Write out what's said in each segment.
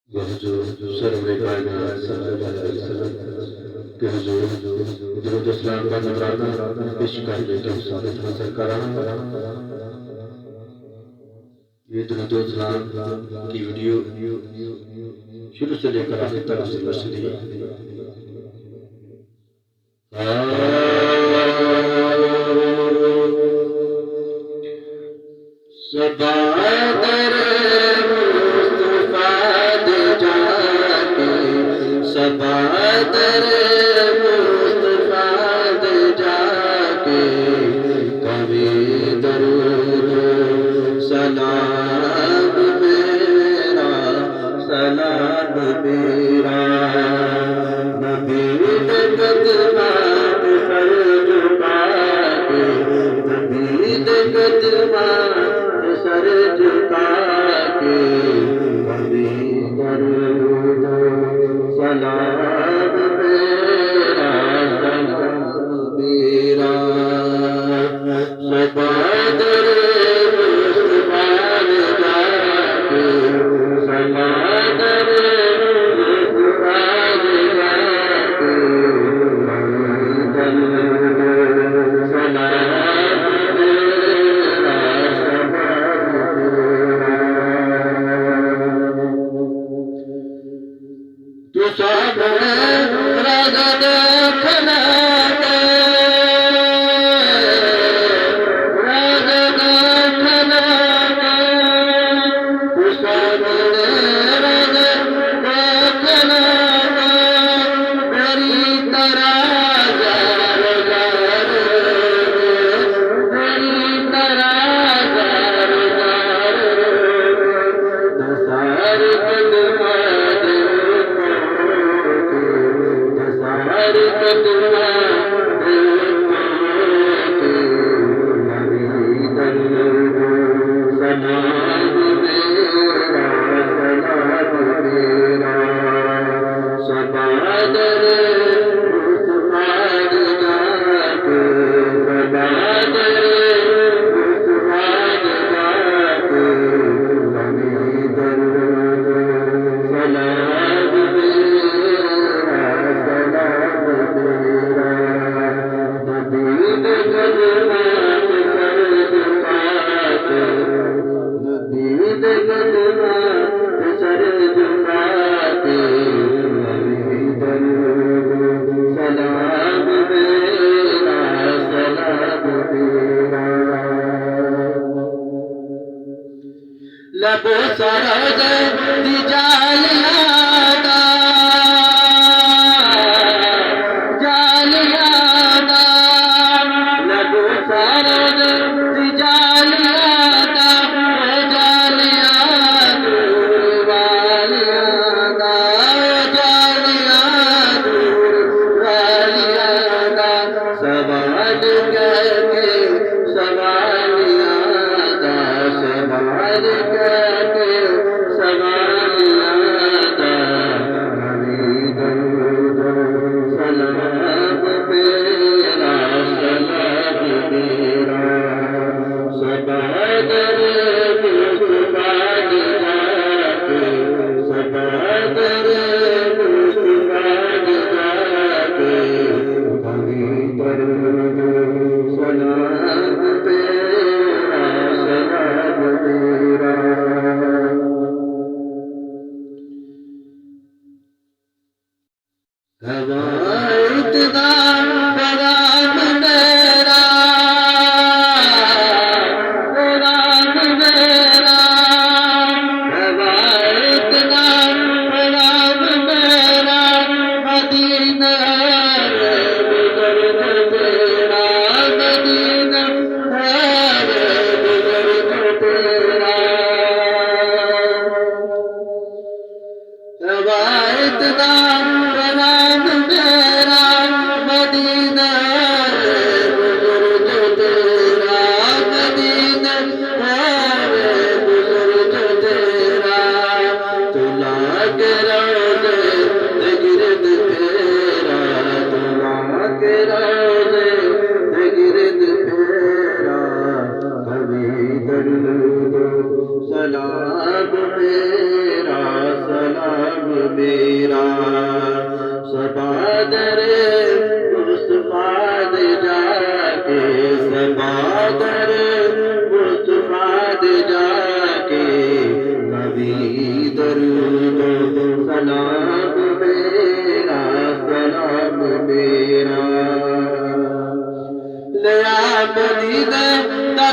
वह जो सर्व कायनात के हुजूर दुरूद सलाम का नजराना पेश करने की सादत हासिल कराना। ये दुरूद सलाम की वीडियो शुरू से लेकर आखिर तक सुनिए। सबादर मुस्तफा दे जाके कभी दरूद सलाम मेरा नबी ने कदमात सर झुका के नबी ने कदमात सर झुका के कभी दरूद सलाम मेरा सबादर मुस्तफा दे जाके सबादर मुस्तफा दे जाके सलाम मेरा तू सब रगद खना रगद खना तू सब रगद खना मेरी तरह जार जार मेरी तरह जार जार दसार कदमा लबो सरद दी जालियादा जालियादा लबो सरद दी जालियादा जालियादा वालियादा जालियादा वालियादा सवाल करके सवालियादा सवाल सलाम मेरा सलाम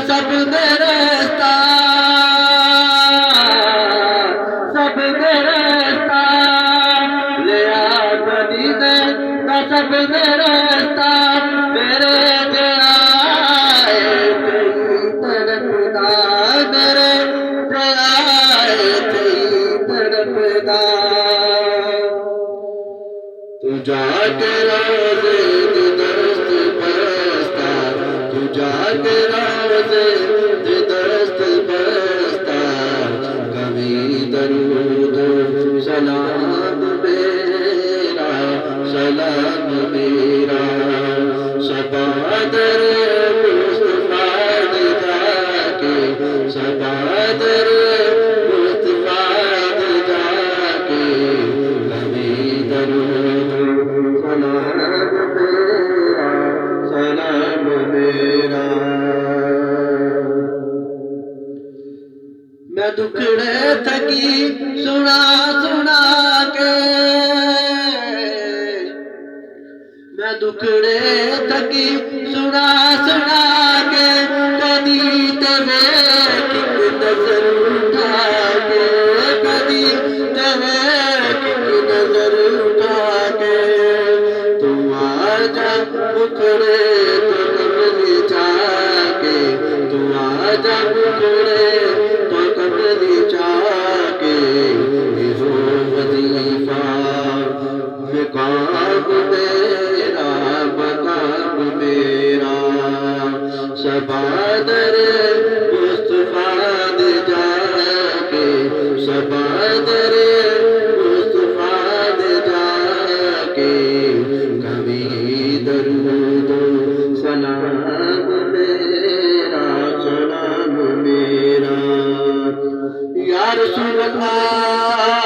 सब दरस्ता सब दरस्ता ले आ मदीने दा सब दरस्ता मेरे जलाए तेरी तड़पदा मेरे जलाए तेरी तड़पदा तू जाके रोज़े दी दस्त बरसता तू जाके रोज़े दी दस्त बरसता कभी दरूद सलाम मेरा सबादर मुस्तफा दे जाके सबादर मुस्तफा दे जाके कभी दरूद सलाम मेरा मैं दुखड़े थकी सुना सुना के मैं दुखड़े थकी सुना सुना के कदी तेरे किक नजर उठा के कदी तेरे किक नजर उठा के तुम आजा मुखड़े तो कमली जाके तुम आजा मुखड़े तो कमली जाके हो वजीफा मकाम मेरा मकाम मेरा सबादर मुस्तफा दे जाके सबादर मुस्तफा दे जाके कभी दरूद सलाम मेरा या रसूल अल्लाह